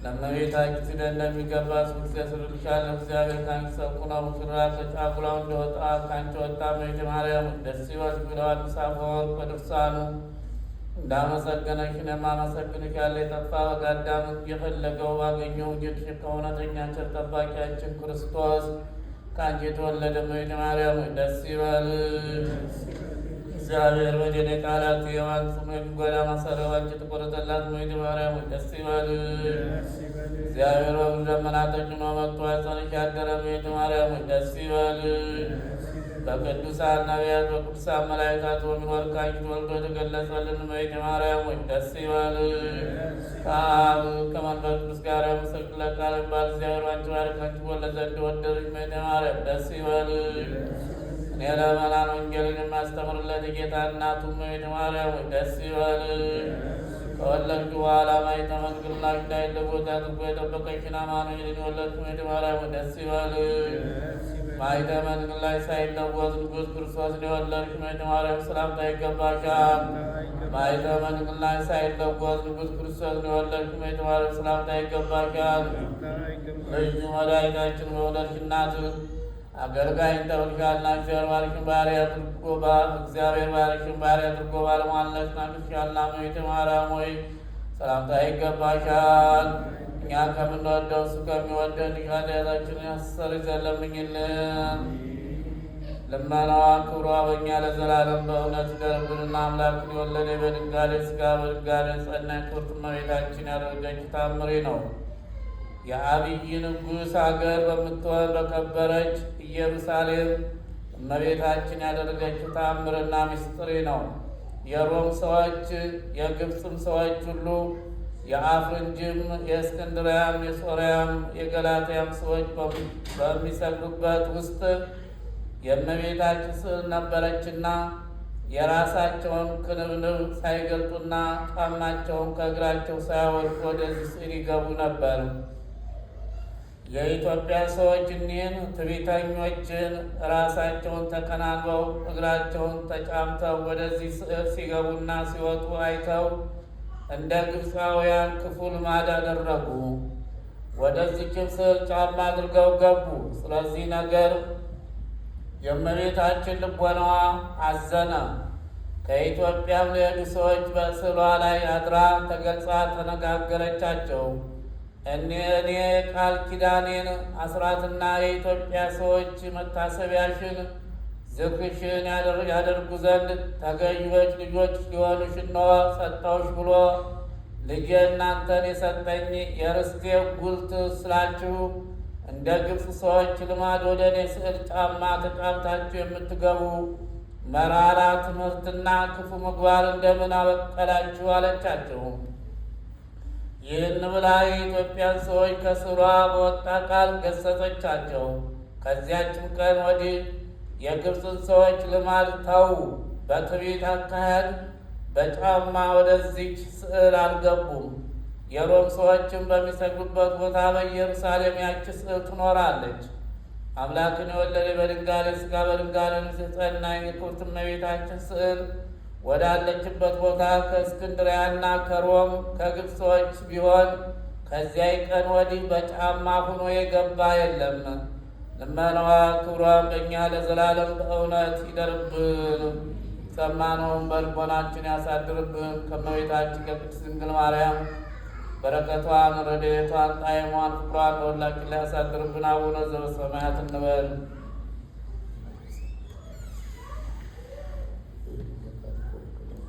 ለመቤታችን እንደሚገባ ስብስ ያስርልሻል። እግዚአብሔር ካንቺ ሰብኩ ነው ሙሽራ ተጫጉላው እንደወጣ ካንቺ ወጣ። እመቤቴ ማርያም ደስ ይበልሽ ብለዋል አፈወርቅ በድርሳኑ። እንዳመሰገነሽ እኔም አመሰግንሽ ያለ የጠፋ በጋዳም የፈለገው ባገኘው ጌትሽ ከእውነተኛ ቸር ጠባቂያችን ክርስቶስ ከአንቺ የተወለደ እመቤቴ ማርያም ደስ ይበልሽ። እግዚአብሔር በደኔ ቃላት የዋን ስሙ የሚጎዳ ማሰሪያው አንቺ ተቆረጠላት እመቤቴ ማርያም ደስ ይበልሽ። እግዚአብሔር በብዙ ደመና ተጭኖ መጥቶ ያጸንሽ ያደረ እመቤቴ ማርያም ደስ ይበልሽ። በቅዱሳን ነቢያት በቅዱሳን መላእክት በሚኖር ከአንቺ ተወልዶ የተገለጸልን እመቤቴ ማርያም ደስ ይበልሽ። ከአብ ከመንፈስ ቅዱስ ጋር ምስክር ቃል ባል እግዚአብሔር አንቺ ባርክ አንቺ ወለደ ዘንድ ወደድሽ እመቤቴ ማርያም ደስ ይበልሽ። እኔ ለመናን ወንጌልን የማስተምርለት የጌታ እናቱ እመቤቴ ማርያም ደስ ይበልሽ። ከወለድሽ በኋላ ማኅተመ ድንግልናሽ እንዳይለወጥ አድርጎ የጠበቀሽን አማኑኤልን የወለድሽ እመቤቴ ማርያም ደስ ይበልሽ። ማኅተመ ድንግልናሽ ሳይለወጥ ንጉሥ ክርስቶስን የወለድሽ እመቤቴ ማርያም ሰላምታ ይገባሻል። ማኅተመ ድንግልናሽ ሳይለወጥ ንጉሥ ክርስቶስን የወለድሽ እመቤቴ ማርያም ሰላምታ ይገባሻል። ልዩ መድኃኒታችን በወለድሽ እናት አገልጋይን ተብልሻልና እግዚአብሔር ባሪያሽን ባሪያ አድርጎ ባለሟልነትን አግኝተሻልና እመቤቴ ማርያም ሆይ ሰላምታ ይገባሻል። እኛ ከምንወደው እሱ ከሚወደን ኃጢአታችንን ያስተሰርይ ዘንድ ለምኝልን። ልመናዋ ክብሯ በእኛ ለዘላለም በእውነት ይደርብንና አምላክን የወለደ በድንጋሌ ሥጋ በድንጋሌ ጸናች ክብርት እመቤታችን ያደረገች ተአምሪ ነው። የአብይ ንጉሥ አገር በምትሆን በከበረች ኢየሩሳሌም እመቤታችን ያደረገችው ተአምርና ምስጢር ነው። የሮም ሰዎች፣ የግብፅም ሰዎች ሁሉ፣ የአፍርንጅም፣ የእስክንድርያም፣ የሶርያም፣ የገላትያም ሰዎች በሚሰግዱበት ውስጥ የእመቤታችን ስዕል ነበረችና የራሳቸውን ክንብንብ ሳይገልጡና ጫማቸውን ከእግራቸው ሳያወልቁ ወደዚህ ስዕል ይገቡ ነበር። የኢትዮጵያ ሰዎች እኒህን ትዕቢተኞችን ራሳቸውን ተከናንበው እግራቸውን ተጫምተው ወደዚህ ስዕል ሲገቡና ሲወጡ አይተው እንደ ግብፃውያን ክፉ ልማድ አደረጉ። ወደዚህም ስዕል ጫማ አድርገው ገቡ። ስለዚህ ነገር የእመቤታችን ልቦናዋ አዘነ። ከኢትዮጵያም የሄዱ ሰዎች በስዕሏ ላይ አድራ ተገልጻ ተነጋገረቻቸው። እኔ ቃል ኪዳኔን አስራትና የኢትዮጵያ ሰዎች መታሰቢያሽን ዝክርሽን ያደርጉ ዘንድ ተገዥዎች ልጆች ሊሆኑሽ እነሆ ሰጠሁሽ ብሎ ልጄ እናንተን የሰጠኝ የርስቴ ጉልት ስላችሁ እንደ ግብፅ ሰዎች ልማድ ወደ እኔ ስዕል ጫማ ተጫምታችሁ የምትገቡ መራራ ትምህርትና ክፉ ምግባር እንደምን አበቀላችሁ አለቻቸው። ይህን ብላ የኢትዮጵያን ሰዎች ከስሯ በወጣ ቃል ገሰጸቻቸው። ከዚያችም ቀን ወዲህ የግብፅን ሰዎች ልማድ ተዉ። በትዕቢት አካሄድ በጫማ ወደዚች ስዕል አልገቡም። የሮም ሰዎችም በሚሰግዱበት ቦታ በኢየሩሳሌም ያች ስዕል ትኖራለች። አምላክን የወለደ በድንጋሌ ሥጋ በድንጋሌ ነፍስ የጸና የክብርት እመቤታችን ስዕል ወዳለችበት ቦታ ከእስክንድርያና ከሮም ከግብፅ ሰዎች ቢሆን ከዚያ ቀን ወዲህ በጫማ ሁኖ የገባ የለም። ልመናዋ ክብሯን በእኛ ለዘላለም በእውነት ይደርብን። ሰማነውን በልቦናችን ያሳድርብን። ከእመቤታችን ከቅድስት ድንግል ማርያም በረከቷን ረድኤቷን ጣዕሟን ፍቅሯን በሁላችን ላይ ያሳድርብን። አቡነ ዘበሰማያት እንበል።